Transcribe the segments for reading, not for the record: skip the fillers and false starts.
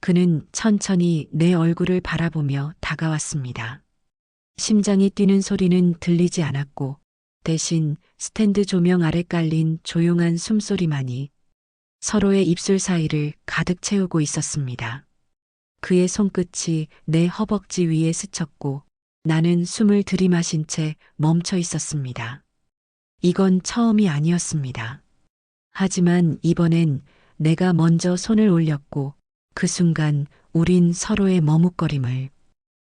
그는 천천히 내 얼굴을 바라보며 다가왔습니다. 심장이 뛰는 소리는 들리지 않았고 대신 스탠드 조명 아래 깔린 조용한 숨소리만이 서로의 입술 사이를 가득 채우고 있었습니다. 그의 손끝이 내 허벅지 위에 스쳤고 나는 숨을 들이마신 채 멈춰 있었습니다. 이건 처음이 아니었습니다. 하지만 이번엔 내가 먼저 손을 올렸고 그 순간 우린 서로의 머뭇거림을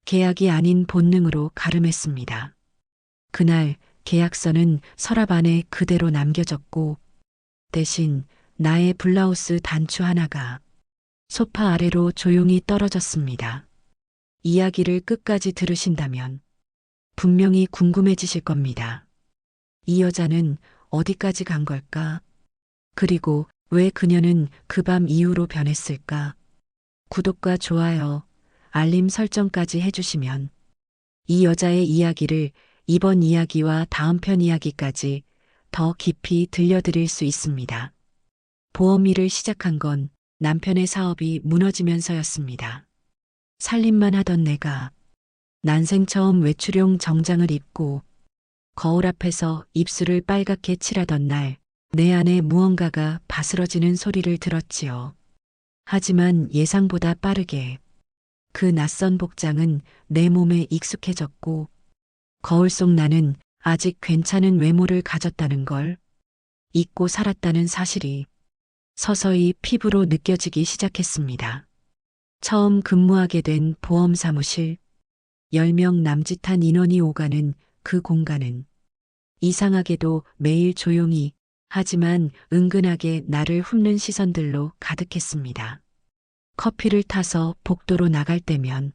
계약이 아닌 본능으로 가름했습니다. 그날 계약서는 서랍 안에 그대로 남겨졌고 대신 나의 블라우스 단추 하나가 소파 아래로 조용히 떨어졌습니다. 이야기를 끝까지 들으신다면 분명히 궁금해지실 겁니다. 이 여자는 어디까지 간 걸까? 그리고 왜 그녀는 그 밤 이후로 변했을까? 구독과 좋아요, 알림 설정까지 해주시면 이 여자의 이야기를 이번 이야기와 다음 편 이야기까지 더 깊이 들려드릴 수 있습니다. 보험 일을 시작한 건 남편의 사업이 무너지면서였습니다. 살림만 하던 내가 난생 처음 외출용 정장을 입고 거울 앞에서 입술을 빨갛게 칠하던 날 내 안에 무언가가 바스러지는 소리를 들었지요. 하지만 예상보다 빠르게 그 낯선 복장은 내 몸에 익숙해졌고 거울 속 나는 아직 괜찮은 외모를 가졌다는 걸 잊고 살았다는 사실이 서서히 피부로 느껴지기 시작했습니다. 처음 근무하게 된 보험 사무실, 10명 남짓한 인원이 오가는 그 공간은 이상하게도 매일 조용히 하지만 은근하게 나를 훑는 시선들로 가득했습니다. 커피를 타서 복도로 나갈 때면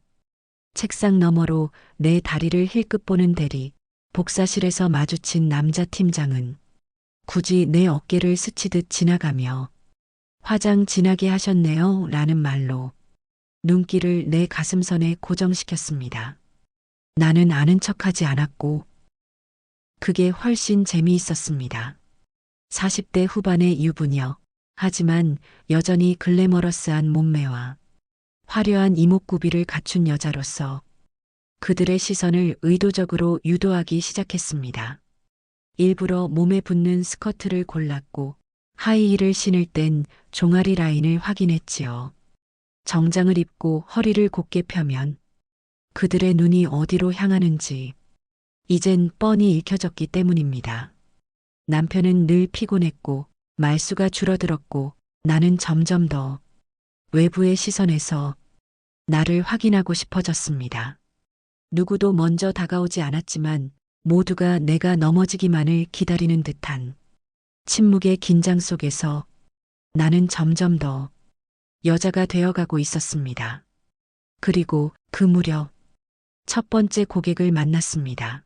책상 너머로 내 다리를 힐끗 보는 대리, 복사실에서 마주친 남자 팀장은 굳이 내 어깨를 스치듯 지나가며 화장 진하게 하셨네요 라는 말로 눈길을 내 가슴선에 고정시켰습니다. 나는 아는 척하지 않았고 그게 훨씬 재미있었습니다. 40대 후반의 유부녀, 하지만 여전히 글래머러스한 몸매와 화려한 이목구비를 갖춘 여자로서 그들의 시선을 의도적으로 유도하기 시작했습니다. 일부러 몸에 붙는 스커트를 골랐고 하이힐을 신을 땐 종아리 라인을 확인했지요. 정장을 입고 허리를 곧게 펴면 그들의 눈이 어디로 향하는지 이젠 뻔히 읽혀졌기 때문입니다. 남편은 늘 피곤했고 말수가 줄어들었고 나는 점점 더 외부의 시선에서 나를 확인하고 싶어졌습니다. 누구도 먼저 다가오지 않았지만 모두가 내가 넘어지기만을 기다리는 듯한 침묵의 긴장 속에서 나는 점점 더 여자가 되어가고 있었습니다. 그리고 그 무렵 첫 번째 고객을 만났습니다.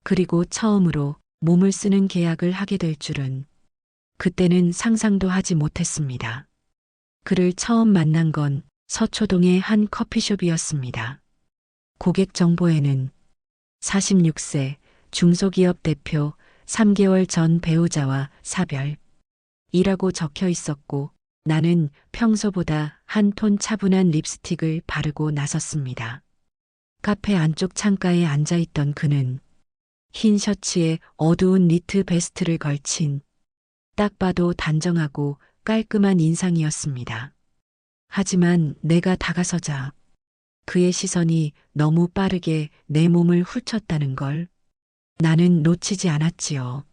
그리고 처음으로 몸을 쓰는 계약을 하게 될 줄은 그때는 상상도 하지 못했습니다. 그를 처음 만난 건 서초동의 한 커피숍이었습니다. 고객 정보에는 46세 중소기업 대표 3개월 전 배우자와 사별이라고 적혀 있었고 나는 평소보다 한 톤 차분한 립스틱을 바르고 나섰습니다. 카페 안쪽 창가에 앉아있던 그는 흰 셔츠에 어두운 니트 베스트를 걸친 딱 봐도 단정하고 깔끔한 인상이었습니다. 하지만 내가 다가서자 그의 시선이 너무 빠르게 내 몸을 훑쳤다는 걸 나는 놓치지 않았지요.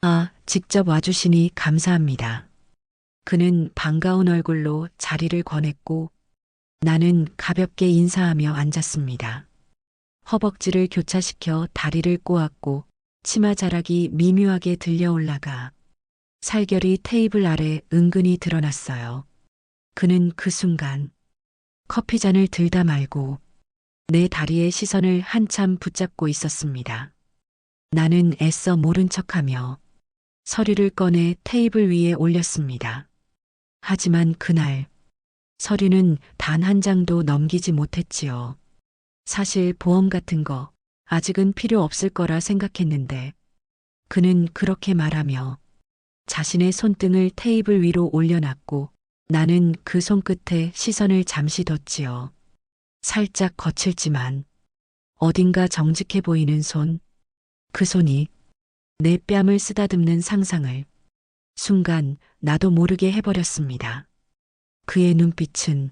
아, 직접 와주시니 감사합니다. 그는 반가운 얼굴로 자리를 권했고 나는 가볍게 인사하며 앉았습니다. 허벅지를 교차시켜 다리를 꼬았고 치마 자락이 미묘하게 들려 올라가 살결이 테이블 아래 은근히 드러났어요. 그는 그 순간 커피잔을 들다 말고 내 다리의 시선을 한참 붙잡고 있었습니다. 나는 애써 모른 척하며 서류를 꺼내 테이블 위에 올렸습니다. 하지만 그날 서류는 단 한 장도 넘기지 못했지요. 사실 보험 같은 거 아직은 필요 없을 거라 생각했는데 그는 그렇게 말하며 자신의 손등을 테이블 위로 올려놨고 나는 그 손끝에 시선을 잠시 뒀지요. 살짝 거칠지만 어딘가 정직해 보이는 손, 그 손이 내 뺨을 쓰다듬는 상상을 순간 나도 모르게 해버렸습니다. 그의 눈빛은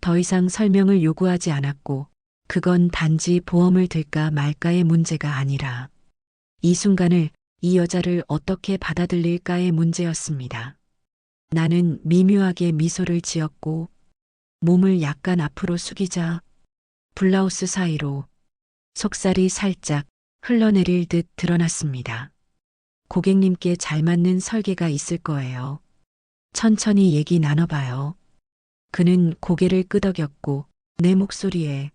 더 이상 설명을 요구하지 않았고 그건 단지 보험을 들까 말까의 문제가 아니라 이 순간을 이 여자를 어떻게 받아들일까의 문제였습니다. 나는 미묘하게 미소를 지었고 몸을 약간 앞으로 숙이자 블라우스 사이로 속살이 살짝 흘러내릴 듯 드러났습니다. 고객님께 잘 맞는 설계가 있을 거예요. 천천히 얘기 나눠봐요. 그는 고개를 끄덕였고 내 목소리에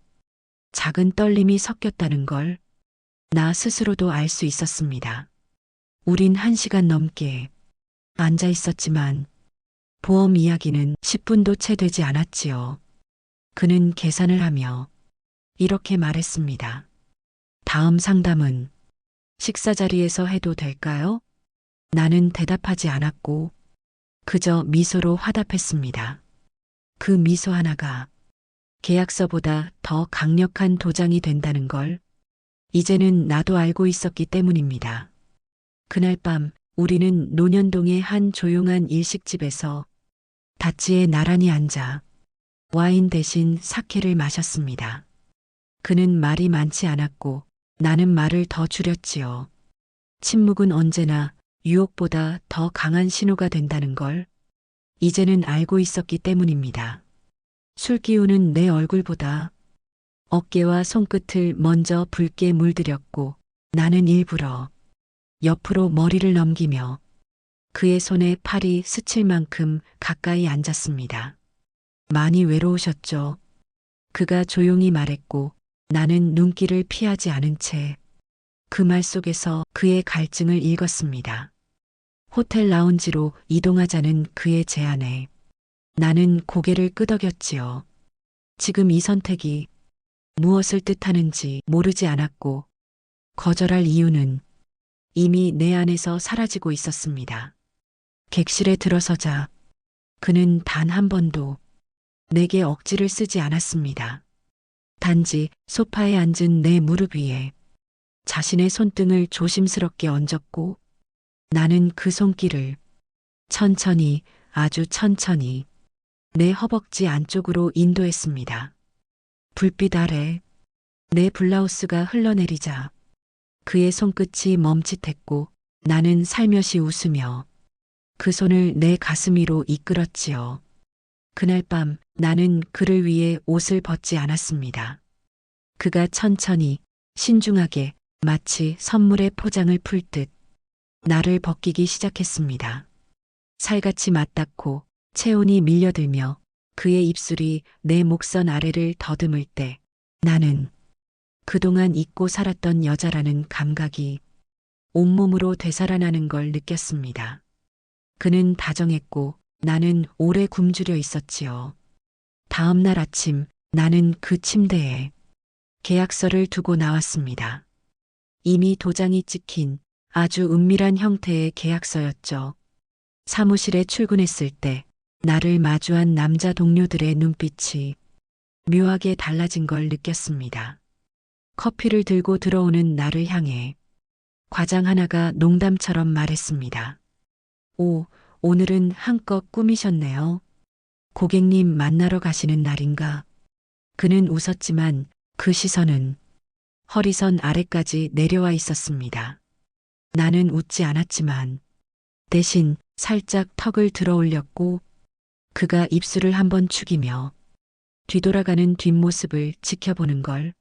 작은 떨림이 섞였다는 걸 나 스스로도 알 수 있었습니다. 우린 1시간 넘게 앉아 있었지만 보험 이야기는 10분도 채 되지 않았지요. 그는 계산을 하며 이렇게 말했습니다. 다음 상담은 식사 자리에서 해도 될까요? 나는 대답하지 않았고 그저 미소로 화답했습니다. 그 미소 하나가 계약서보다 더 강력한 도장이 된다는 걸 이제는 나도 알고 있었기 때문입니다. 그날 밤 우리는 논현동의 한 조용한 일식집에서 다치에 나란히 앉아 와인 대신 사케를 마셨습니다. 그는 말이 많지 않았고 나는 말을 더 줄였지요. 침묵은 언제나 유혹보다 더 강한 신호가 된다는 걸 이제는 알고 있었기 때문입니다. 술 기운은 내 얼굴보다 어깨와 손끝을 먼저 붉게 물들였고 나는 일부러 옆으로 머리를 넘기며 그의 손에 팔이 스칠 만큼 가까이 앉았습니다. 많이 외로우셨죠? 그가 조용히 말했고 나는 눈길을 피하지 않은 채 그 말 속에서 그의 갈증을 읽었습니다. 호텔 라운지로 이동하자는 그의 제안에 나는 고개를 끄덕였지요. 지금 이 선택이 무엇을 뜻하는지 모르지 않았고 거절할 이유는 이미 내 안에서 사라지고 있었습니다. 객실에 들어서자 그는 단 한 번도 내게 억지를 쓰지 않았습니다. 단지 소파에 앉은 내 무릎 위에 자신의 손등을 조심스럽게 얹었고 나는 그 손길을 천천히 아주 천천히 내 허벅지 안쪽으로 인도했습니다. 불빛 아래 내 블라우스가 흘러내리자 그의 손끝이 멈칫했고 나는 살며시 웃으며 그 손을 내 가슴 위로 이끌었지요. 그날 밤 나는 그를 위해 옷을 벗지 않았습니다. 그가 천천히 신중하게 마치 선물의 포장을 풀 듯 나를 벗기기 시작했습니다. 살같이 맞닿고 체온이 밀려들며 그의 입술이 내 목선 아래를 더듬을 때 나는 그동안 잊고 살았던 여자라는 감각이 온몸으로 되살아나는 걸 느꼈습니다. 그는 다정했고 나는 오래 굶주려 있었지요. 다음 날 아침 나는 그 침대에 계약서를 두고 나왔습니다. 이미 도장이 찍힌 아주 은밀한 형태의 계약서였죠. 사무실에 출근했을 때 나를 마주한 남자 동료들의 눈빛이 묘하게 달라진 걸 느꼈습니다. 커피를 들고 들어오는 나를 향해 과장 하나가 농담처럼 말했습니다. 오, 오늘은 한껏 꾸미셨네요. 고객님 만나러 가시는 날인가? 그는 웃었지만 그 시선은 허리선 아래까지 내려와 있었습니다. 나는 웃지 않았지만 대신 살짝 턱을 들어 올렸고 그가 입술을 한번 축이며 뒤돌아가는 뒷모습을 지켜보는 걸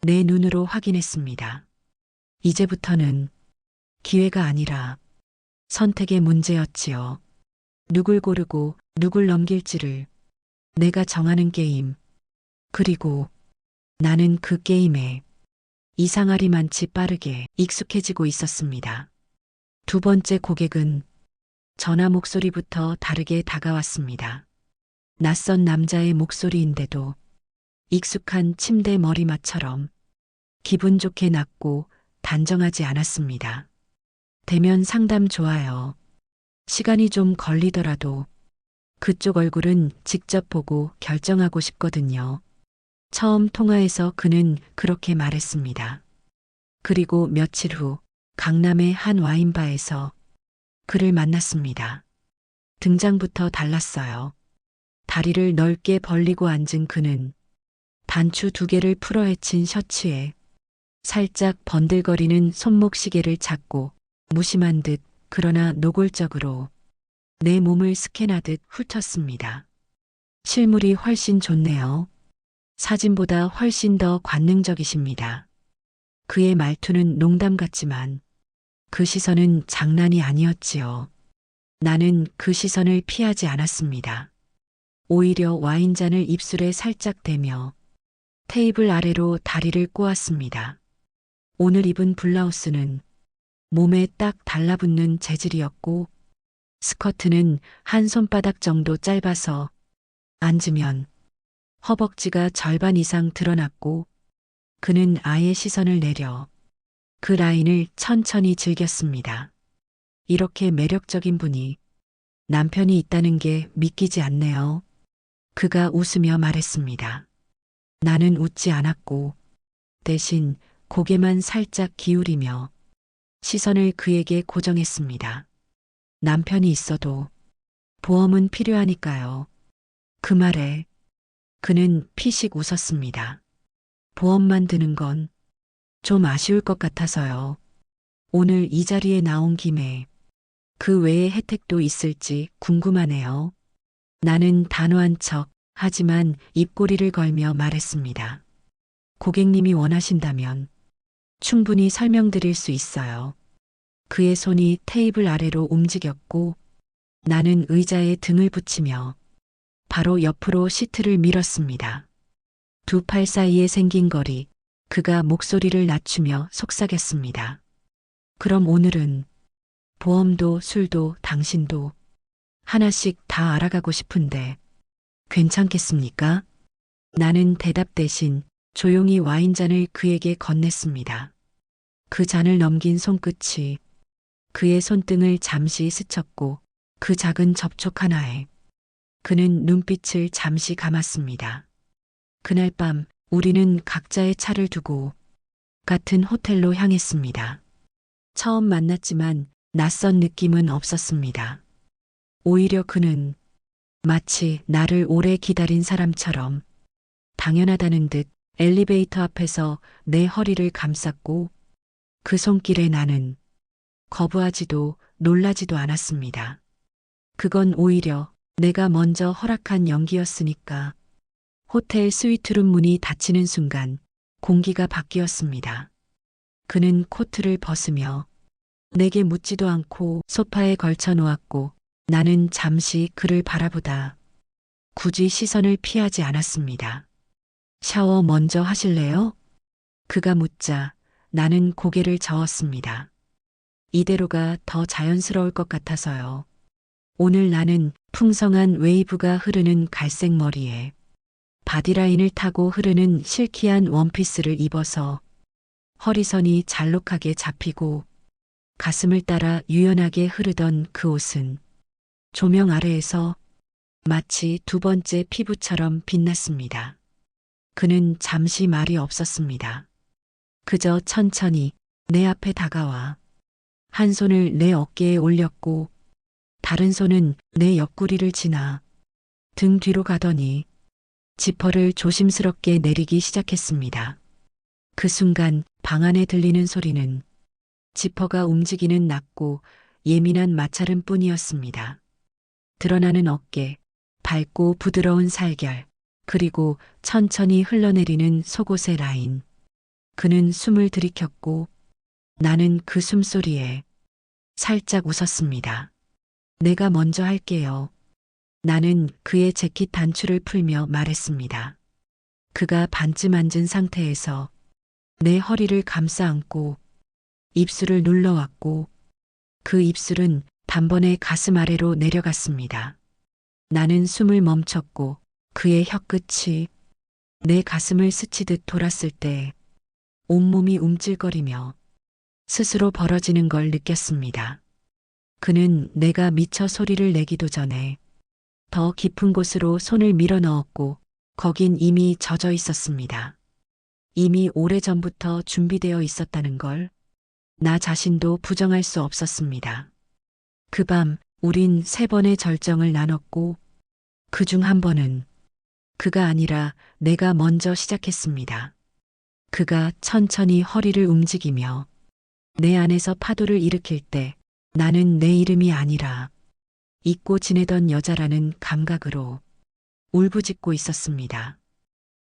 내 눈으로 확인했습니다. 이제부터는 기회가 아니라 선택의 문제였지요. 누굴 고르고 누굴 넘길지를 내가 정하는 게임. 그리고 나는 그 게임에 이상하리만치 빠르게 익숙해지고 있었습니다. 두 번째 고객은 전화 목소리부터 다르게 다가왔습니다. 낯선 남자의 목소리인데도 익숙한 침대 머리맡처럼 기분 좋게 낮고 단정하지 않았습니다. 대면 상담 좋아요. 시간이 좀 걸리더라도 그쪽 얼굴은 직접 보고 결정하고 싶거든요. 처음 통화에서 그는 그렇게 말했습니다. 그리고 며칠 후 강남의 한 와인바에서 그를 만났습니다. 등장부터 달랐어요. 다리를 넓게 벌리고 앉은 그는 단추 2개를 풀어헤친 셔츠에 살짝 번들거리는 손목시계를 찾고 무심한 듯 그러나 노골적으로 내 몸을 스캔하듯 훑었습니다. 실물이 훨씬 좋네요. 사진보다 훨씬 더 관능적이십니다. 그의 말투는 농담 같지만 그 시선은 장난이 아니었지요. 나는 그 시선을 피하지 않았습니다. 오히려 와인잔을 입술에 살짝 대며 테이블 아래로 다리를 꼬았습니다. 오늘 입은 블라우스는 몸에 딱 달라붙는 재질이었고 스커트는 한 손바닥 정도 짧아서 앉으면 허벅지가 절반 이상 드러났고 그는 아예 시선을 내려 그 라인을 천천히 즐겼습니다. 이렇게 매력적인 분이 남편이 있다는 게 믿기지 않네요. 그가 웃으며 말했습니다. 나는 웃지 않았고 대신 고개만 살짝 기울이며 시선을 그에게 고정했습니다. 남편이 있어도 보험은 필요하니까요. 그 말에 그는 피식 웃었습니다. 보험만 드는 건 좀 아쉬울 것 같아서요. 오늘 이 자리에 나온 김에 그 외의 혜택도 있을지 궁금하네요. 나는 단호한 척 하지만 입꼬리를 걸며 말했습니다. 고객님이 원하신다면 충분히 설명드릴 수 있어요. 그의 손이 테이블 아래로 움직였고 나는 의자에 등을 붙이며 바로 옆으로 시트를 밀었습니다. 두 팔 사이에 생긴 거리, 그가 목소리를 낮추며 속삭였습니다. 그럼 오늘은 보험도 술도 당신도 하나씩 다 알아가고 싶은데 괜찮겠습니까? 나는 대답 대신 조용히 와인잔을 그에게 건넸습니다. 그 잔을 넘긴 손끝이 그의 손등을 잠시 스쳤고 그 작은 접촉 하나에 그는 눈빛을 잠시 감았습니다. 그날 밤 우리는 각자의 차를 두고 같은 호텔로 향했습니다. 처음 만났지만 낯선 느낌은 없었습니다. 오히려 그는 마치 나를 오래 기다린 사람처럼 당연하다는 듯 엘리베이터 앞에서 내 허리를 감쌌고 그 손길에 나는 거부하지도 놀라지도 않았습니다. 그건 오히려 내가 먼저 허락한 연기였으니까. 호텔 스위트룸 문이 닫히는 순간 공기가 바뀌었습니다. 그는 코트를 벗으며 내게 묻지도 않고 소파에 걸쳐 놓았고 나는 잠시 그를 바라보다 굳이 시선을 피하지 않았습니다. 샤워 먼저 하실래요? 그가 묻자 나는 고개를 저었습니다. 이대로가 더 자연스러울 것 같아서요. 오늘 나는 풍성한 웨이브가 흐르는 갈색 머리에 바디라인을 타고 흐르는 실키한 원피스를 입어서 허리선이 잘록하게 잡히고 가슴을 따라 유연하게 흐르던 그 옷은 조명 아래에서 마치 두 번째 피부처럼 빛났습니다. 그는 잠시 말이 없었습니다. 그저 천천히 내 앞에 다가와 한 손을 내 어깨에 올렸고 다른 손은 내 옆구리를 지나 등 뒤로 가더니 지퍼를 조심스럽게 내리기 시작했습니다. 그 순간 방 안에 들리는 소리는 지퍼가 움직이는 낮고 예민한 마찰음 뿐이었습니다. 드러나는 어깨, 밝고 부드러운 살결, 그리고 천천히 흘러내리는 속옷의 라인. 그는 숨을 들이켰고 나는 그 숨소리에 살짝 웃었습니다. 내가 먼저 할게요. 나는 그의 재킷 단추를 풀며 말했습니다. 그가 반쯤 앉은 상태에서 내 허리를 감싸 안고 입술을 눌러왔고 그 입술은 단번에 가슴 아래로 내려갔습니다. 나는 숨을 멈췄고 그의 혀끝이 내 가슴을 스치듯 돌았을 때 온몸이 움찔거리며 스스로 벌어지는 걸 느꼈습니다. 그는 내가 미쳐 소리를 내기도 전에 더 깊은 곳으로 손을 밀어 넣었고 거긴 이미 젖어 있었습니다. 이미 오래전부터 준비되어 있었다는 걸 나 자신도 부정할 수 없었습니다. 그 밤 우린 3번의 절정을 나눴고 그중 한 번은 그가 아니라 내가 먼저 시작했습니다. 그가 천천히 허리를 움직이며 내 안에서 파도를 일으킬 때 나는 내 이름이 아니라 잊고 지내던 여자라는 감각으로 울부짖고 있었습니다.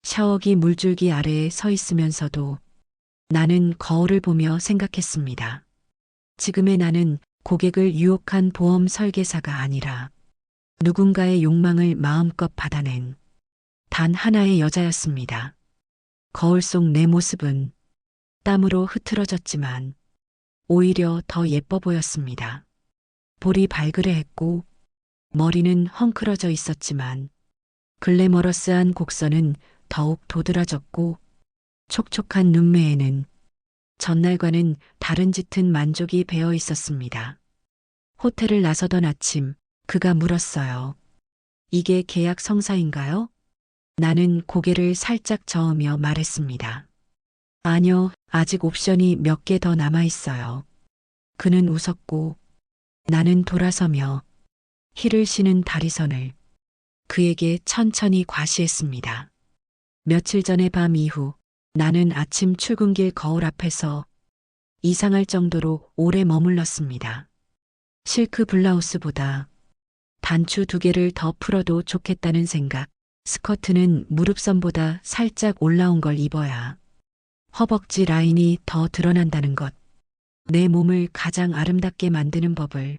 샤워기 물줄기 아래에 서 있으면서도 나는 거울을 보며 생각했습니다. 지금의 나는 고객을 유혹한 보험 설계사가 아니라 누군가의 욕망을 마음껏 받아낸 단 하나의 여자였습니다. 거울 속 내 모습은 땀으로 흐트러졌지만 오히려 더 예뻐 보였습니다. 볼이 발그레했고 머리는 헝클어져 있었지만 글래머러스한 곡선은 더욱 도드라졌고 촉촉한 눈매에는 전날과는 다른 짙은 만족이 배어 있었습니다. 호텔을 나서던 아침 그가 물었어요. 이게 계약 성사인가요? 나는 고개를 살짝 저으며 말했습니다. 아니요, 아직 옵션이 몇 개 더 남아 있어요. 그는 웃었고 나는 돌아서며 힐을 신은 다리선을 그에게 천천히 과시했습니다. 며칠 전의 밤 이후 나는 아침 출근길 거울 앞에서 이상할 정도로 오래 머물렀습니다. 실크 블라우스보다 단추 2개를 더 풀어도 좋겠다는 생각, 스커트는 무릎선보다 살짝 올라온 걸 입어야 허벅지 라인이 더 드러난다는 것, 내 몸을 가장 아름답게 만드는 법을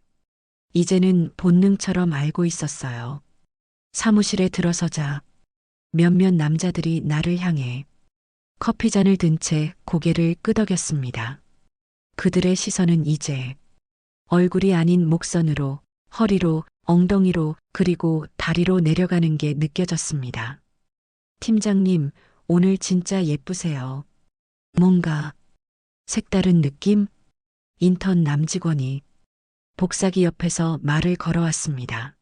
이제는 본능처럼 알고 있었어요. 사무실에 들어서자 몇몇 남자들이 나를 향해 커피잔을 든 채 고개를 끄덕였습니다. 그들의 시선은 이제 얼굴이 아닌 목선으로, 허리로, 엉덩이로 그리고 다리로 내려가는 게 느껴졌습니다. 팀장님, 오늘 진짜 예쁘세요. 뭔가 색다른 느낌? 인턴 남직원이 복사기 옆에서 말을 걸어왔습니다.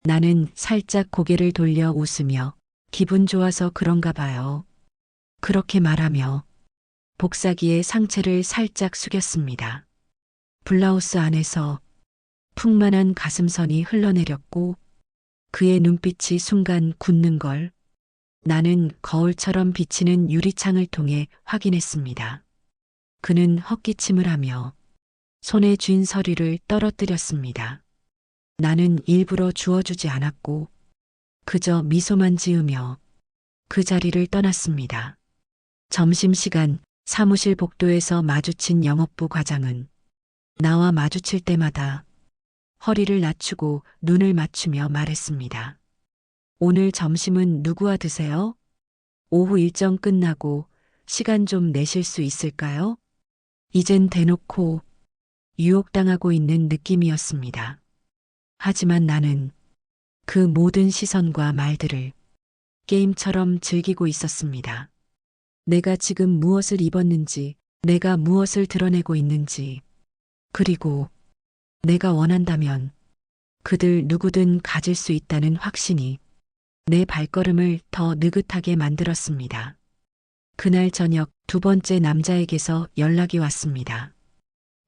나는 살짝 고개를 돌려 웃으며 기분 좋아서 그런가 봐요. 그렇게 말하며 복사기의 상체를 살짝 숙였습니다. 블라우스 안에서 풍만한 가슴선이 흘러내렸고 그의 눈빛이 순간 굳는 걸 나는 거울처럼 비치는 유리창을 통해 확인했습니다. 그는 헛기침을 하며 손에 쥔 서류를 떨어뜨렸습니다. 나는 일부러 주워주지 않았고 그저 미소만 지으며 그 자리를 떠났습니다. 점심시간 사무실 복도에서 마주친 영업부 과장은 나와 마주칠 때마다 허리를 낮추고 눈을 맞추며 말했습니다. 오늘 점심은 누구와 드세요? 오후 일정 끝나고 시간 좀 내실 수 있을까요? 이젠 대놓고 유혹당하고 있는 느낌이었습니다. 하지만 나는 그 모든 시선과 말들을 게임처럼 즐기고 있었습니다. 내가 지금 무엇을 입었는지, 내가 무엇을 드러내고 있는지, 그리고 내가 원한다면 그들 누구든 가질 수 있다는 확신이 내 발걸음을 더 느긋하게 만들었습니다. 그날 저녁 2번째 남자에게서 연락이 왔습니다.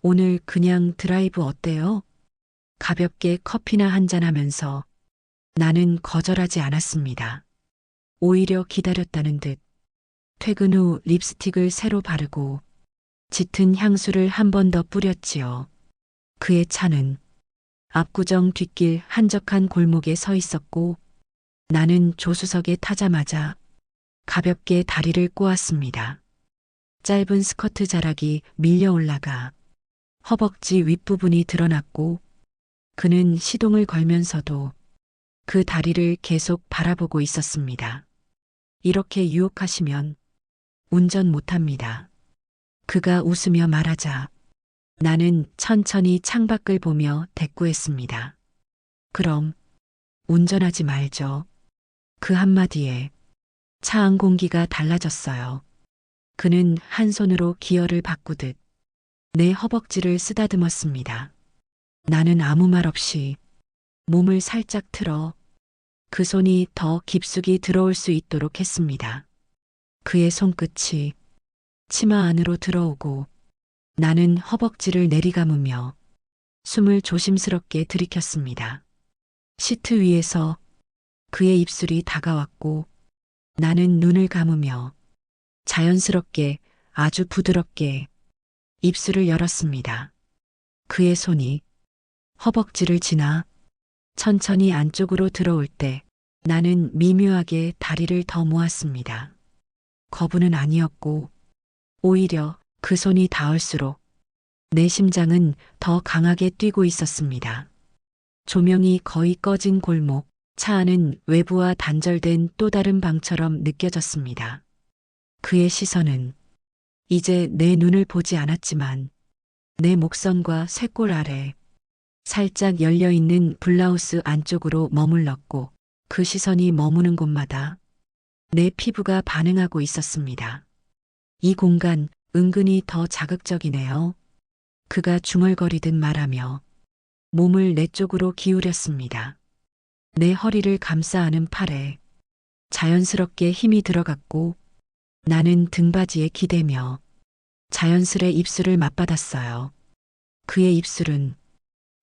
오늘 그냥 드라이브 어때요? 가볍게 커피나 한잔하면서 나는 거절하지 않았습니다. 오히려 기다렸다는 듯 퇴근 후 립스틱을 새로 바르고 짙은 향수를 한 번 더 뿌렸지요. 그의 차는 압구정 뒷길 한적한 골목에 서 있었고 나는 조수석에 타자마자 가볍게 다리를 꼬았습니다. 짧은 스커트 자락이 밀려 올라가 허벅지 윗부분이 드러났고 그는 시동을 걸면서도 그 다리를 계속 바라보고 있었습니다. 이렇게 유혹하시면 운전 못합니다. 그가 웃으며 말하자 나는 천천히 창밖을 보며 대꾸했습니다. 그럼 운전하지 말죠. 그 한마디에 차 안 공기가 달라졌어요. 그는 한 손으로 기어를 바꾸듯 내 허벅지를 쓰다듬었습니다. 나는 아무 말 없이 몸을 살짝 틀어 그 손이 더 깊숙이 들어올 수 있도록 했습니다. 그의 손끝이 치마 안으로 들어오고 나는 허벅지를 내리감으며 숨을 조심스럽게 들이켰습니다. 시트 위에서 그의 입술이 다가왔고 나는 눈을 감으며 자연스럽게 아주 부드럽게 입술을 열었습니다. 그의 손이 허벅지를 지나 천천히 안쪽으로 들어올 때 나는 미묘하게 다리를 더 모았습니다. 거부는 아니었고 오히려 그 손이 닿을수록 내 심장은 더 강하게 뛰고 있었습니다. 조명이 거의 꺼진 골목, 차 안은 외부와 단절된 또 다른 방처럼 느껴졌습니다. 그의 시선은 이제 내 눈을 보지 않았지만 내 목선과 쇄골 아래 살짝 열려있는 블라우스 안쪽으로 머물렀고 그 시선이 머무는 곳마다 내 피부가 반응하고 있었습니다. 이 공간 은근히 더 자극적이네요. 그가 중얼거리듯 말하며 몸을 내 쪽으로 기울였습니다. 내 허리를 감싸 안은 팔에 자연스럽게 힘이 들어갔고 나는 등받이에 기대며 자연스레 입술을 맞받았어요. 그의 입술은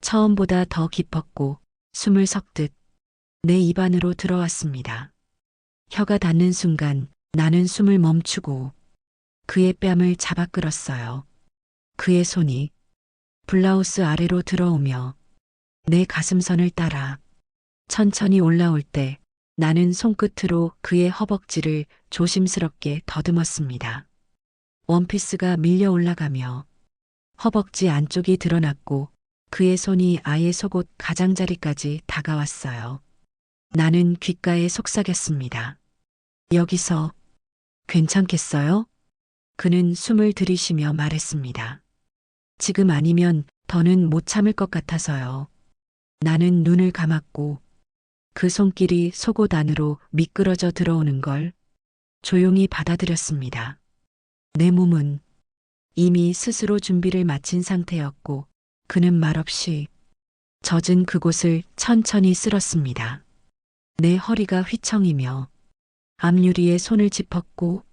처음보다 더 깊었고 숨을 섞듯 내 입 안으로 들어왔습니다. 혀가 닿는 순간 나는 숨을 멈추고 그의 뺨을 잡아 끌었어요. 그의 손이 블라우스 아래로 들어오며 내 가슴선을 따라 천천히 올라올 때 나는 손끝으로 그의 허벅지를 조심스럽게 더듬었습니다. 원피스가 밀려 올라가며 허벅지 안쪽이 드러났고 그의 손이 아예 속옷 가장자리까지 다가왔어요. 나는 귓가에 속삭였습니다. 여기서 괜찮겠어요? 그는 숨을 들이쉬며 말했습니다. 지금 아니면 더는 못 참을 것 같아서요. 나는 눈을 감았고 그 손길이 속옷 안으로 미끄러져 들어오는 걸 조용히 받아들였습니다. 내 몸은 이미 스스로 준비를 마친 상태였고 그는 말없이 젖은 그곳을 천천히 쓸었습니다. 내 허리가 휘청이며 앞유리에 손을 짚었고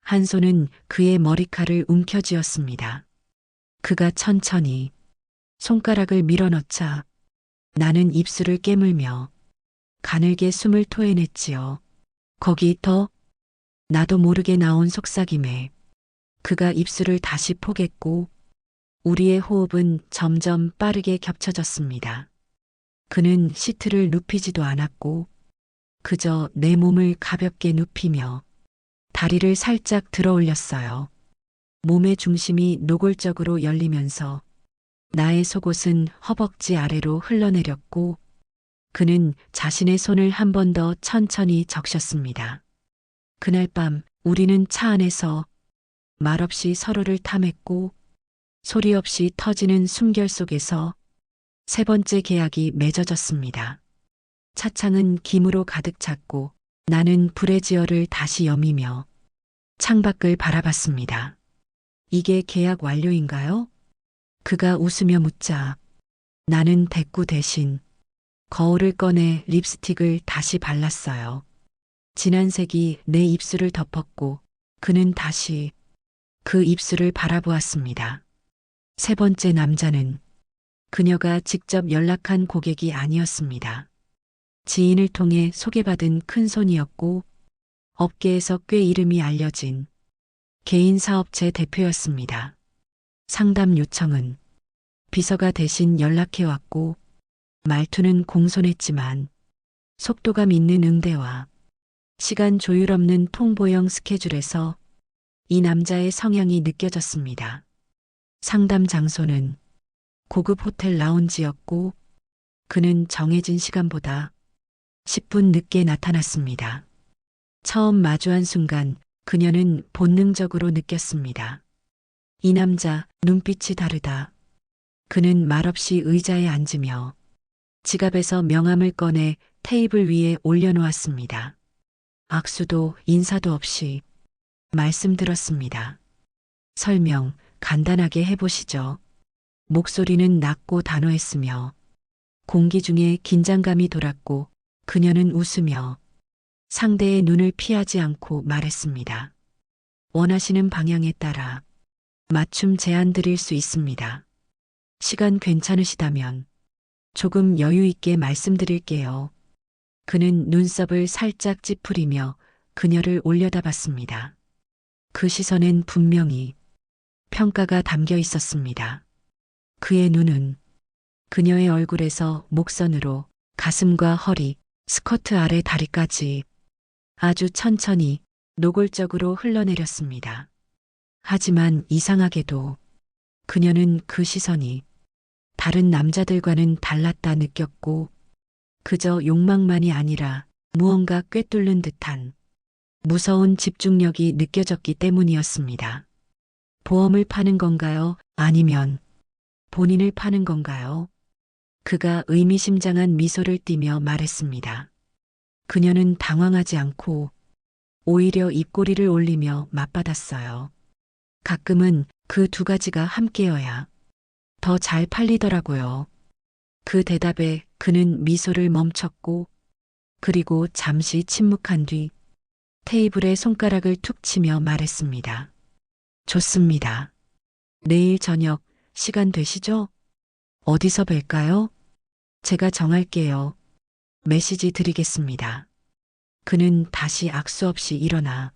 한 손은 그의 머리칼을 움켜쥐었습니다. 그가 천천히 손가락을 밀어넣자 나는 입술을 깨물며 가늘게 숨을 토해냈지요. 거기 더 나도 모르게 나온 속삭임에 그가 입술을 다시 포겠고 우리의 호흡은 점점 빠르게 겹쳐졌습니다. 그는 시트를 눕히지도 않았고 그저 내 몸을 가볍게 눕히며 다리를 살짝 들어 올렸어요. 몸의 중심이 노골적으로 열리면서 나의 속옷은 허벅지 아래로 흘러내렸고 그는 자신의 손을 한 번 더 천천히 적셨습니다. 그날 밤 우리는 차 안에서 말없이 서로를 탐했고 소리 없이 터지는 숨결 속에서 세 번째 계약이 맺어졌습니다. 차창은 김으로 가득 찼고 나는 브래지어를 다시 여미며 창밖을 바라봤습니다. 이게 계약 완료인가요? 그가 웃으며 묻자 나는 대꾸 대신 거울을 꺼내 립스틱을 다시 발랐어요. 진한 색이 내 입술을 덮었고 그는 다시 그 입술을 바라보았습니다. 세 번째 남자는 그녀가 직접 연락한 고객이 아니었습니다. 지인을 통해 소개받은 큰손이었고 업계에서 꽤 이름이 알려진 개인 사업체 대표였습니다. 상담 요청은 비서가 대신 연락해왔고 말투는 공손했지만 속도감 있는 응대와 시간 조율 없는 통보형 스케줄에서 이 남자의 성향이 느껴졌습니다. 상담 장소는 고급 호텔 라운지였고 그는 정해진 시간보다 10분 늦게 나타났습니다. 처음 마주한 순간 그녀는 본능적으로 느꼈습니다. 이 남자 눈빛이 다르다. 그는 말없이 의자에 앉으며 지갑에서 명함을 꺼내 테이블 위에 올려놓았습니다. 악수도 인사도 없이 말씀 들었습니다. 설명 간단하게 해보시죠. 목소리는 낮고 단호했으며 공기 중에 긴장감이 돌았고 그녀는 웃으며 상대의 눈을 피하지 않고 말했습니다. 원하시는 방향에 따라 맞춤 제안 드릴 수 있습니다. 시간 괜찮으시다면 조금 여유 있게 말씀드릴게요. 그는 눈썹을 살짝 찌푸리며 그녀를 올려다봤습니다. 그 시선엔 분명히 평가가 담겨 있었습니다. 그의 눈은 그녀의 얼굴에서 목선으로 가슴과 허리, 스커트 아래 다리까지 아주 천천히 노골적으로 흘러내렸습니다. 하지만 이상하게도 그녀는 그 시선이 다른 남자들과는 달랐다 느꼈고 그저 욕망만이 아니라 무언가 꿰뚫는 듯한 무서운 집중력이 느껴졌기 때문이었습니다. 보험을 파는 건가요? 아니면 본인을 파는 건가요? 그가 의미심장한 미소를 띠며 말했습니다. 그녀는 당황하지 않고 오히려 입꼬리를 올리며 맞받았어요. 가끔은 그 두 가지가 함께여야 더 잘 팔리더라고요. 그 대답에 그는 미소를 멈췄고 그리고 잠시 침묵한 뒤 테이블에 손가락을 툭 치며 말했습니다. 좋습니다. 내일 저녁 시간 되시죠? 어디서 뵐까요? 제가 정할게요. 메시지 드리겠습니다. 그는 다시 악수 없이 일어나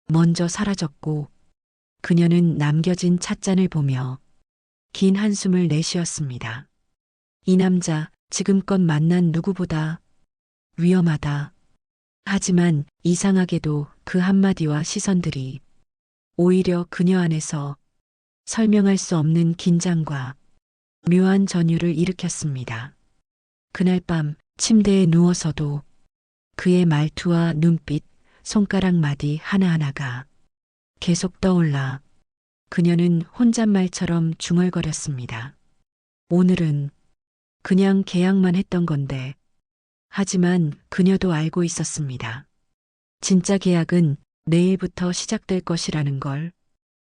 먼저 사라졌고 그녀는 남겨진 찻잔을 보며 긴 한숨을 내쉬었습니다. 이 남자 지금껏 만난 누구보다 위험하다. 하지만 이상하게도 그 한마디와 시선들이 오히려 그녀 안에서 설명할 수 없는 긴장과 묘한 전율을 일으켰습니다. 그날 밤 침대에 누워서도 그의 말투와 눈빛, 손가락 마디 하나하나가 계속 떠올라 그녀는 혼잣말처럼 중얼거렸습니다. 오늘은 그냥 계약만 했던 건데, 하지만 그녀도 알고 있었습니다. 진짜 계약은 내일부터 시작될 것이라는 걸.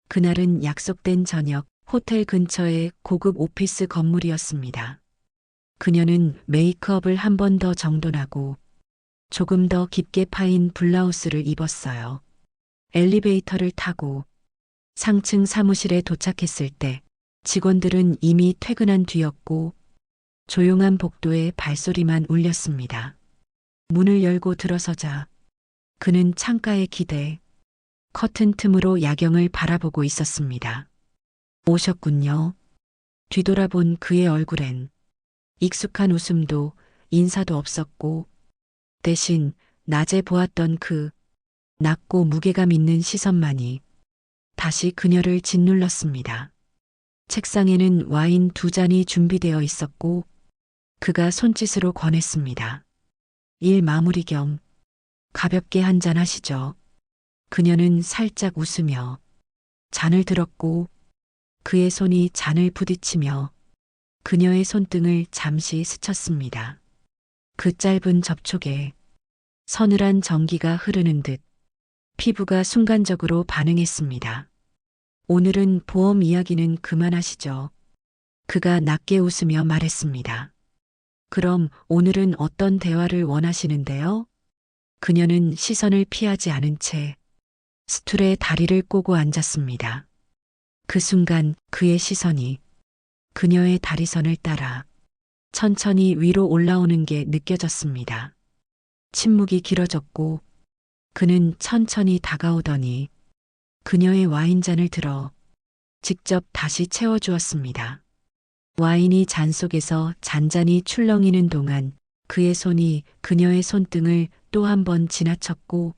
그날은 약속된 저녁 호텔 근처의 고급 오피스 건물이었습니다. 그녀는 메이크업을 한 번 더 정돈하고 조금 더 깊게 파인 블라우스를 입었어요. 엘리베이터를 타고 상층 사무실에 도착했을 때 직원들은 이미 퇴근한 뒤였고 조용한 복도에 발소리만 울렸습니다. 문을 열고 들어서자 그는 창가에 기대 커튼 틈으로 야경을 바라보고 있었습니다. 오셨군요. 뒤돌아본 그의 얼굴엔 익숙한 웃음도 인사도 없었고 대신 낮에 보았던 그 낮고 무게감 있는 시선만이 다시 그녀를 짓눌렀습니다. 책상에는 와인 두 잔이 준비되어 있었고 그가 손짓으로 권했습니다. 일 마무리 겸 가볍게 한 잔 하시죠. 그녀는 살짝 웃으며 잔을 들었고 그의 손이 잔을 부딪히며 그녀의 손등을 잠시 스쳤습니다. 그 짧은 접촉에 서늘한 전기가 흐르는 듯 피부가 순간적으로 반응했습니다. 오늘은 보험 이야기는 그만하시죠. 그가 낮게 웃으며 말했습니다. 그럼 오늘은 어떤 대화를 원하시는데요? 그녀는 시선을 피하지 않은 채 스툴에 다리를 꼬고 앉았습니다. 그 순간 그의 시선이 그녀의 다리선을 따라 천천히 위로 올라오는 게 느껴졌습니다. 침묵이 길어졌고 그는 천천히 다가오더니 그녀의 와인잔을 들어 직접 다시 채워주었습니다. 와인이 잔 속에서 잔잔히 출렁이는 동안 그의 손이 그녀의 손등을 또 한 번 지나쳤고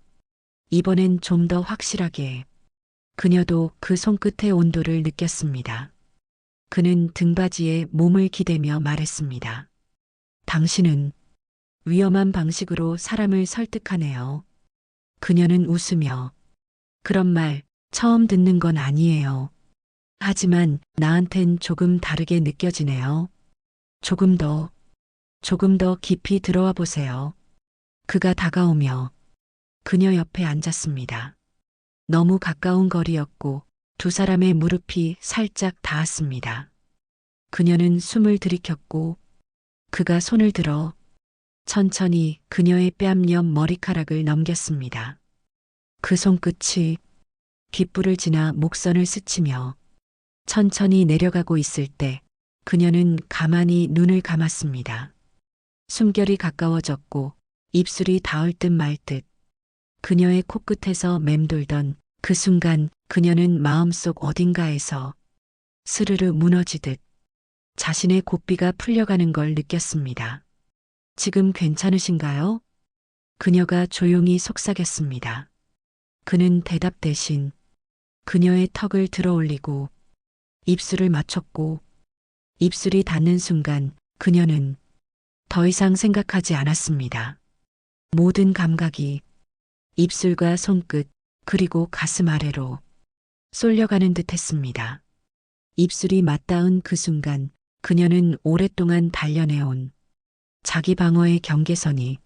이번엔 좀 더 확실하게 그녀도 그 손끝의 온도를 느꼈습니다. 그는 등받이에 몸을 기대며 말했습니다. 당신은 위험한 방식으로 사람을 설득하네요. 그녀는 웃으며 그런 말 처음 듣는 건 아니에요. 하지만 나한텐 조금 다르게 느껴지네요. 조금 더 깊이 들어와 보세요. 그가 다가오며 그녀 옆에 앉았습니다. 너무 가까운 거리였고 두 사람의 무릎이 살짝 닿았습니다. 그녀는 숨을 들이켰고 그가 손을 들어 천천히 그녀의 뺨 옆 머리카락을 넘겼습니다. 그 손끝이 귓불을 지나 목선을 스치며 천천히 내려가고 있을 때 그녀는 가만히 눈을 감았습니다. 숨결이 가까워졌고 입술이 닿을 듯 말 듯 그녀의 코끝에서 맴돌던 그 순간 그녀는 마음속 어딘가에서 스르르 무너지듯 자신의 고삐가 풀려가는 걸 느꼈습니다. 지금 괜찮으신가요? 그녀가 조용히 속삭였습니다. 그는 대답 대신 그녀의 턱을 들어 올리고 입술을 맞췄고 입술이 닿는 순간 그녀는 더 이상 생각하지 않았습니다. 모든 감각이 입술과 손끝 그리고 가슴 아래로 쏠려가는 듯 했습니다. 입술이 맞닿은 그 순간 그녀는 오랫동안 단련해온 자기 방어의 경계선이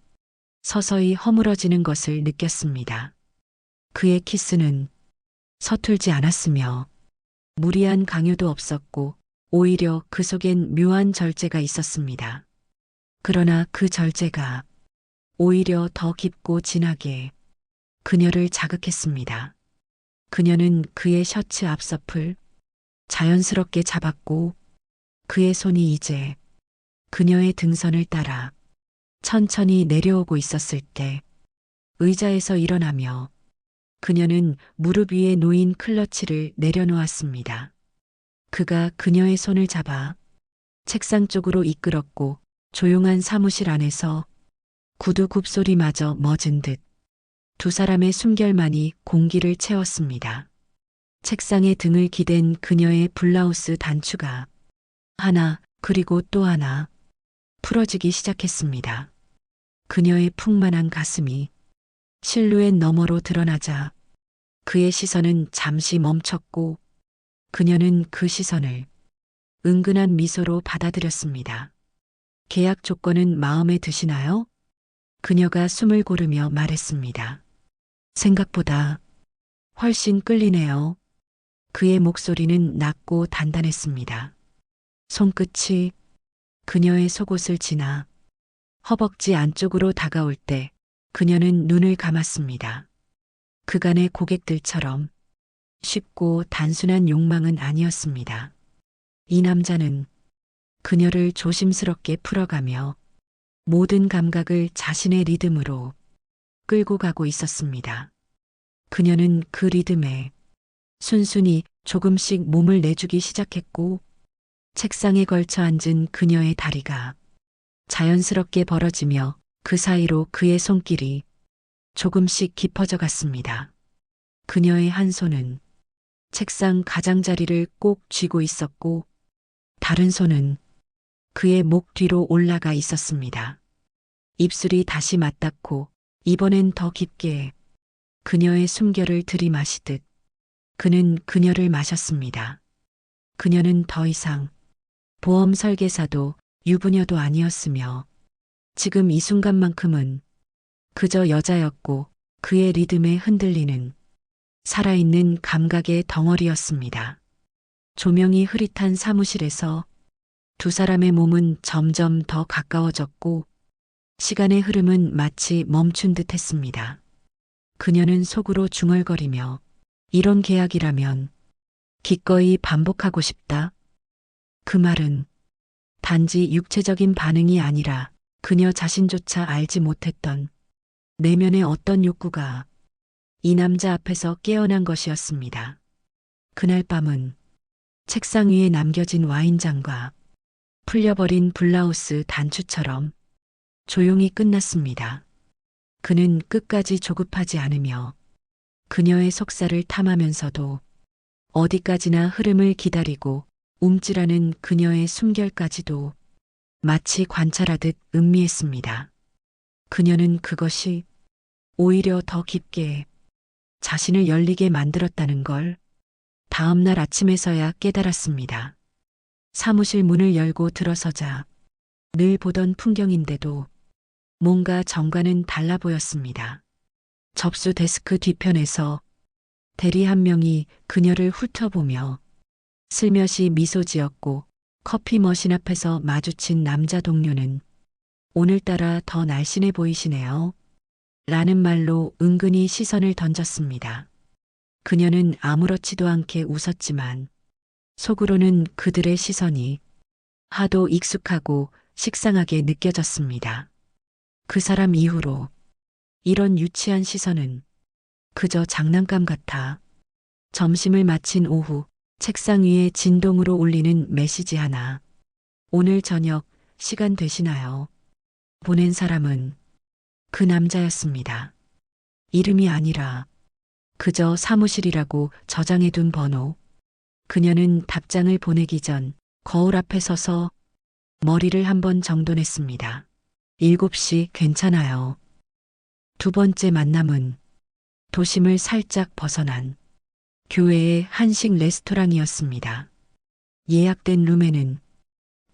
서서히 허물어지는 것을 느꼈습니다. 그의 키스는 서툴지 않았으며 무리한 강요도 없었고 오히려 그 속엔 묘한 절제가 있었습니다. 그러나 그 절제가 오히려 더 깊고 진하게 그녀를 자극했습니다. 그녀는 그의 셔츠 앞서풀 자연스럽게 잡았고 그의 손이 이제 그녀의 등선을 따라 천천히 내려오고 있었을 때 의자에서 일어나며 그녀는 무릎 위에 놓인 클러치를 내려놓았습니다. 그가 그녀의 손을 잡아 책상 쪽으로 이끌었고 조용한 사무실 안에서 구두 굽소리마저 멎은 듯 두 사람의 숨결만이 공기를 채웠습니다. 책상에 등을 기댄 그녀의 블라우스 단추가 하나 그리고 또 하나 풀어지기 시작했습니다. 그녀의 풍만한 가슴이 실루엣 너머로 드러나자 그의 시선은 잠시 멈췄고 그녀는 그 시선을 은근한 미소로 받아들였습니다. 계약 조건은 마음에 드시나요? 그녀가 숨을 고르며 말했습니다. 생각보다 훨씬 끌리네요. 그의 목소리는 낮고 단단했습니다. 손끝이 그녀의 속옷을 지나 허벅지 안쪽으로 다가올 때 그녀는 눈을 감았습니다. 그간의 고객들처럼 쉽고 단순한 욕망은 아니었습니다. 이 남자는 그녀를 조심스럽게 풀어가며 모든 감각을 자신의 리듬으로 끌고 가고 있었습니다. 그녀는 그 리듬에 순순히 조금씩 몸을 내주기 시작했고 책상에 걸쳐 앉은 그녀의 다리가 자연스럽게 벌어지며 그 사이로 그의 손길이 조금씩 깊어져 갔습니다. 그녀의 한 손은 책상 가장자리를 꼭 쥐고 있었고 다른 손은 그의 목 뒤로 올라가 있었습니다. 입술이 다시 맞닿고 이번엔 더 깊게 그녀의 숨결을 들이마시듯 그는 그녀를 마셨습니다. 그녀는 더 이상 보험 설계사도 유부녀도 아니었으며 지금 이 순간만큼은 그저 여자였고 그의 리듬에 흔들리는 살아있는 감각의 덩어리였습니다. 조명이 흐릿한 사무실에서 두 사람의 몸은 점점 더 가까워졌고 시간의 흐름은 마치 멈춘 듯 했습니다. 그녀는 속으로 중얼거리며 이런 계약이라면 기꺼이 반복하고 싶다. 그 말은 단지 육체적인 반응이 아니라 그녀 자신조차 알지 못했던 내면의 어떤 욕구가 이 남자 앞에서 깨어난 것이었습니다. 그날 밤은 책상 위에 남겨진 와인잔과 풀려버린 블라우스 단추처럼 조용히 끝났습니다. 그는 끝까지 조급하지 않으며 그녀의 속살을 탐하면서도 어디까지나 흐름을 기다리고 움찔하는 그녀의 숨결까지도 마치 관찰하듯 음미했습니다. 그녀는 그것이 오히려 더 깊게 자신을 열리게 만들었다는 걸 다음 날 아침에서야 깨달았습니다. 사무실 문을 열고 들어서자 늘 보던 풍경인데도 뭔가 정과는 달라 보였습니다. 접수 데스크 뒤편에서 대리 한 명이 그녀를 훑어보며 슬며시 미소 지었고 커피 머신 앞에서 마주친 남자 동료는 오늘따라 더 날씬해 보이시네요. 라는 말로 은근히 시선을 던졌습니다. 그녀는 아무렇지도 않게 웃었지만 속으로는 그들의 시선이 하도 익숙하고 식상하게 느껴졌습니다. 그 사람 이후로 이런 유치한 시선은 그저 장난감 같아. 점심을 마친 오후 책상 위에 진동으로 울리는 메시지 하나. 오늘 저녁 시간 되시나요? 보낸 사람은 그 남자였습니다. 이름이 아니라 그저 사무실이라고 저장해둔 번호. 그녀는 답장을 보내기 전 거울 앞에 서서 머리를 한번 정돈했습니다. 7시 괜찮아요. 두 번째 만남은 도심을 살짝 벗어난 교외의 한식 레스토랑이었습니다. 예약된 룸에는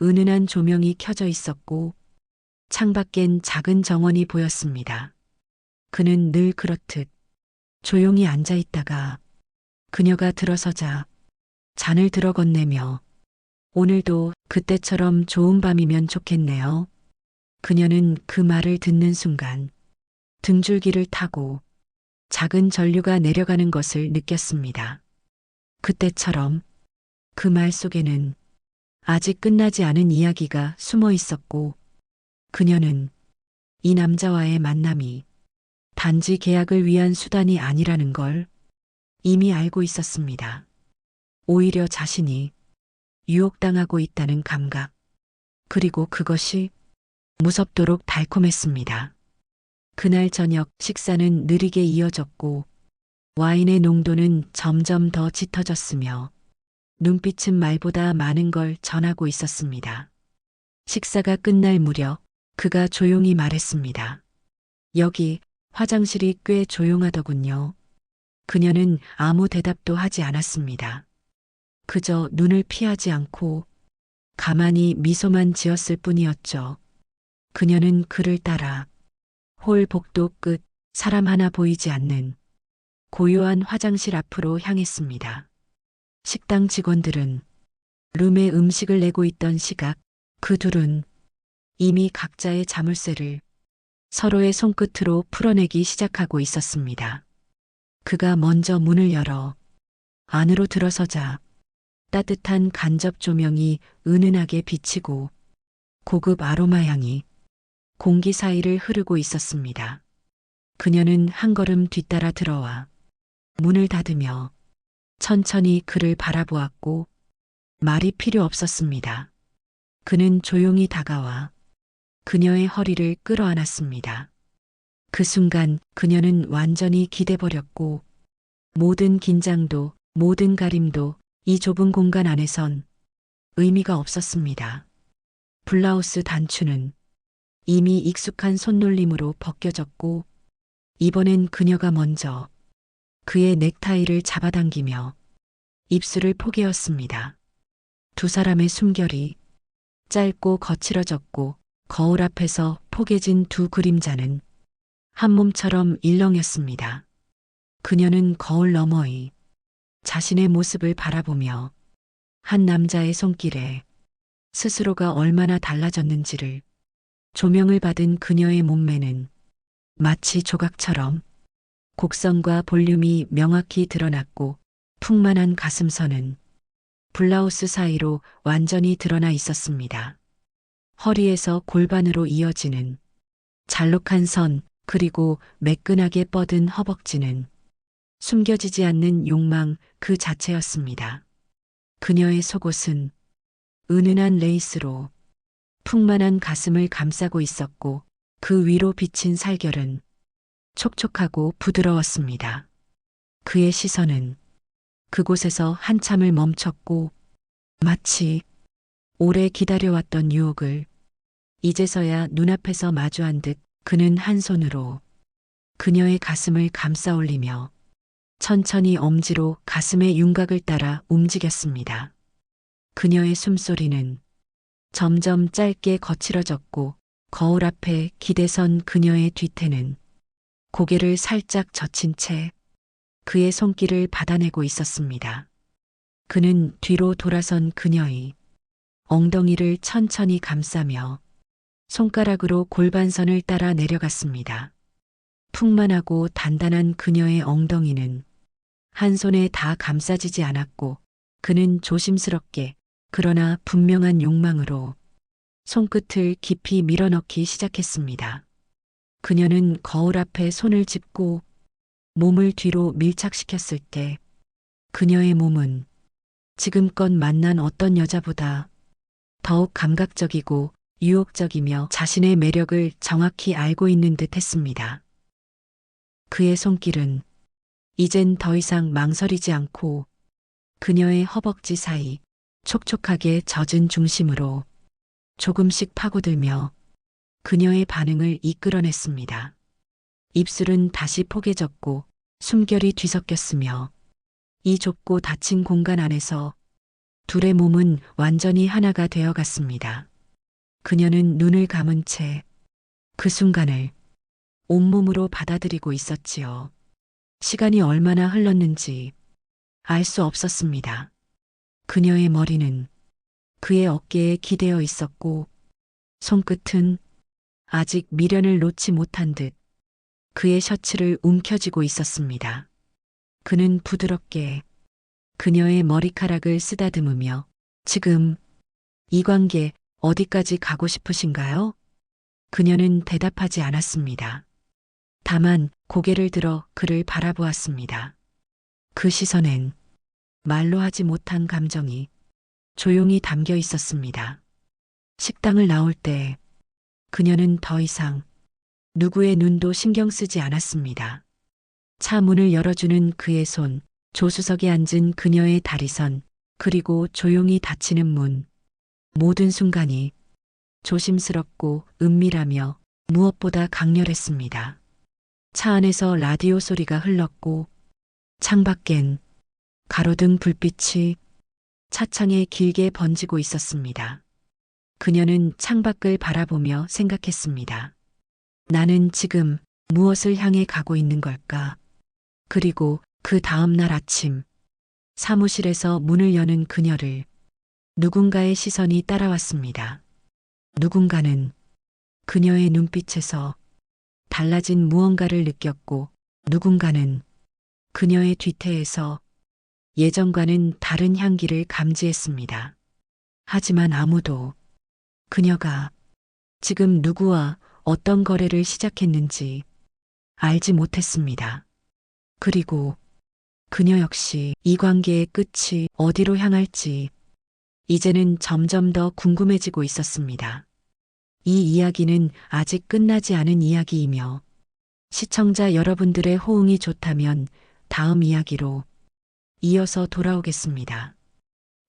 은은한 조명이 켜져 있었고 창밖엔 작은 정원이 보였습니다. 그는 늘 그렇듯 조용히 앉아 있다가 그녀가 들어서자 잔을 들어 건네며 오늘도 그때처럼 좋은 밤이면 좋겠네요. 그녀는 그 말을 듣는 순간 등줄기를 타고 작은 전류가 내려가는 것을 느꼈습니다. 그때처럼 그 말 속에는 아직 끝나지 않은 이야기가 숨어 있었고 그녀는 이 남자와의 만남이 단지 계약을 위한 수단이 아니라는 걸 이미 알고 있었습니다. 오히려 자신이 유혹당하고 있다는 감각, 그리고 그것이 무섭도록 달콤했습니다. 그날 저녁 식사는 느리게 이어졌고 와인의 농도는 점점 더 짙어졌으며 눈빛은 말보다 많은 걸 전하고 있었습니다. 식사가 끝날 무렵 그가 조용히 말했습니다. 여기 화장실이 꽤 조용하더군요. 그녀는 아무 대답도 하지 않았습니다. 그저 눈을 피하지 않고 가만히 미소만 지었을 뿐이었죠. 그녀는 그를 따라 홀 복도 끝 사람 하나 보이지 않는 고요한 화장실 앞으로 향했습니다. 식당 직원들은 룸에 음식을 내고 있던 시각, 그 둘은 이미 각자의 자물쇠를 서로의 손끝으로 풀어내기 시작하고 있었습니다. 그가 먼저 문을 열어 안으로 들어서자 따뜻한 간접 조명이 은은하게 비치고 고급 아로마 향이 공기 사이를 흐르고 있었습니다. 그녀는 한 걸음 뒤따라 들어와 문을 닫으며 천천히 그를 바라보았고 말이 필요 없었습니다. 그는 조용히 다가와 그녀의 허리를 끌어안았습니다. 그 순간 그녀는 완전히 기대버렸고 모든 긴장도 모든 가림도 이 좁은 공간 안에선 의미가 없었습니다. 블라우스 단추는 이미 익숙한 손놀림으로 벗겨졌고 이번엔 그녀가 먼저 그의 넥타이를 잡아당기며 입술을 포개었습니다. 두 사람의 숨결이 짧고 거칠어졌고 거울 앞에서 포개진 두 그림자는 한 몸처럼 일렁였습니다. 그녀는 거울 너머의 자신의 모습을 바라보며 한 남자의 손길에 스스로가 얼마나 달라졌는지를 조명을 받은 그녀의 몸매는 마치 조각처럼 곡선과 볼륨이 명확히 드러났고 풍만한 가슴선은 블라우스 사이로 완전히 드러나 있었습니다. 허리에서 골반으로 이어지는 잘록한 선 그리고 매끈하게 뻗은 허벅지는 숨겨지지 않는 욕망 그 자체였습니다. 그녀의 속옷은 은은한 레이스로 풍만한 가슴을 감싸고 있었고 그 위로 비친 살결은 촉촉하고 부드러웠습니다. 그의 시선은 그곳에서 한참을 멈췄고 마치 오래 기다려왔던 유혹을 이제서야 눈앞에서 마주한 듯 그는 한 손으로 그녀의 가슴을 감싸 올리며 천천히 엄지로 가슴의 윤곽을 따라 움직였습니다. 그녀의 숨소리는 점점 짧게 거칠어졌고 거울 앞에 기대선 그녀의 뒤태는 고개를 살짝 젖힌 채 그의 손길을 받아내고 있었습니다. 그는 뒤로 돌아선 그녀의 엉덩이를 천천히 감싸며 손가락으로 골반선을 따라 내려갔습니다. 풍만하고 단단한 그녀의 엉덩이는 한 손에 다 감싸지지 않았고 그는 조심스럽게 그러나 분명한 욕망으로 손끝을 깊이 밀어넣기 시작했습니다. 그녀는 거울 앞에 손을 짚고 몸을 뒤로 밀착시켰을 때 그녀의 몸은 지금껏 만난 어떤 여자보다 더욱 감각적이고 유혹적이며 자신의 매력을 정확히 알고 있는 듯 했습니다. 그의 손길은 이젠 더 이상 망설이지 않고 그녀의 허벅지 사이 촉촉하게 젖은 중심으로 조금씩 파고들며 그녀의 반응을 이끌어냈습니다. 입술은 다시 포개졌고 숨결이 뒤섞였으며 이 좁고 닫힌 공간 안에서 둘의 몸은 완전히 하나가 되어 갔습니다. 그녀는 눈을 감은 채 그 순간을 온몸으로 받아들이고 있었지요. 시간이 얼마나 흘렀는지 알 수 없었습니다. 그녀의 머리는 그의 어깨에 기대어 있었고 손끝은 아직 미련을 놓지 못한 듯 그의 셔츠를 움켜쥐고 있었습니다. 그는 부드럽게 그녀의 머리카락을 쓰다듬으며 지금 이 관계 어디까지 가고 싶으신가요? 그녀는 대답하지 않았습니다. 다만 고개를 들어 그를 바라보았습니다. 그 시선엔 말로 하지 못한 감정이 조용히 담겨 있었습니다. 식당을 나올 때 그녀는 더 이상 누구의 눈도 신경 쓰지 않았습니다. 차 문을 열어주는 그의 손, 조수석에 앉은 그녀의 다리선, 그리고 조용히 닫히는 문. 모든 순간이 조심스럽고 은밀하며 무엇보다 강렬했습니다. 차 안에서 라디오 소리가 흘렀고 창밖엔 가로등 불빛이 차창에 길게 번지고 있었습니다. 그녀는 창밖을 바라보며 생각했습니다. 나는 지금 무엇을 향해 가고 있는 걸까? 그리고 그 다음 날 아침 사무실에서 문을 여는 그녀를 누군가의 시선이 따라왔습니다. 누군가는 그녀의 눈빛에서 달라진 무언가를 느꼈고 누군가는 그녀의 뒤태에서 예전과는 다른 향기를 감지했습니다. 하지만 아무도 그녀가 지금 누구와 어떤 거래를 시작했는지 알지 못했습니다. 그리고 그녀 역시 이 관계의 끝이 어디로 향할지 이제는 점점 더 궁금해지고 있었습니다. 이 이야기는 아직 끝나지 않은 이야기이며 시청자 여러분들의 호응이 좋다면 다음 이야기로 이어서 돌아오겠습니다.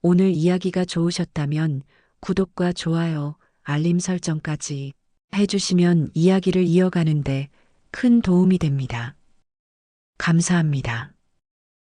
오늘 이야기가 좋으셨다면 구독과 좋아요, 알림 설정까지 해주시면 이야기를 이어가는데 큰 도움이 됩니다. 감사합니다.